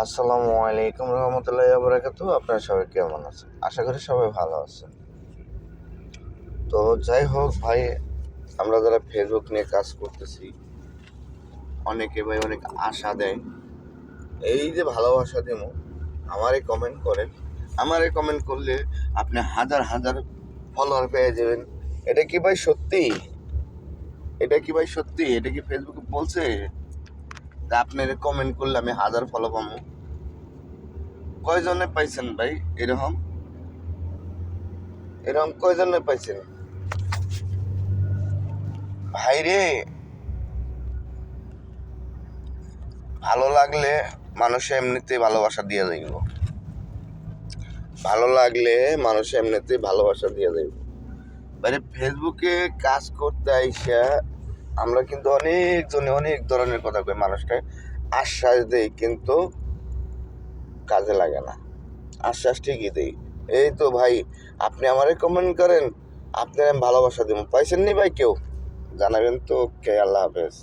আসসালামু আলাইকুম রহমতুল্লাহি ওয়া বারাকাতুহু। আপনারা সবাই কেমন আছেন? আশা করি সবাই ভালো আছেন। তো যাই হোক ভাই, আমরা যারা ফেসবুক নিয়ে কাজ করতেছি, অনেকে ভাই অনেক আশা দেয়, এই যে ভালোবাসা দেবো, আমারে কমেন্ট করেন, আমারে কমেন্ট করলে আপনি হাজার হাজার ফলোয়ার পেয়ে যাবেন। এটা কি ভাই সত্যি? এটা কি ভাই সত্যি? এটা কি ফেসবুকে বলছে যে আপনার কমেন্ট করলে আমি হাজার ফলো পাবো? কয়জনে পাইছেন ভাই? এরকম এরকম কয়জনে পাইছেন ভাইরে? ভালো লাগলে মানুষ এমনিতেই ভালোবাসা দিয়ে যাইব। ভালো লাগলে মানুষ এমনিতেই ভালোবাসা দিয়ে যাইব। মানে ফেসবুকে কাজ করতে আইসা আমরা কিন্তু অনেকজনে অনেক ধরনের কথা কই, মানুষকে আশ্বাস দেই, কিন্তু কাজে লাগে না। আশ্বাস ঠিকই দেই, এই তো ভাই আপনি আমারে কমেন্ট করেন, আপনার আমি ভালোবাসা দিব। পাইছেন নি ভাই কেউ? জানাবেন তো। কে, আল্লাহ হাফেজ।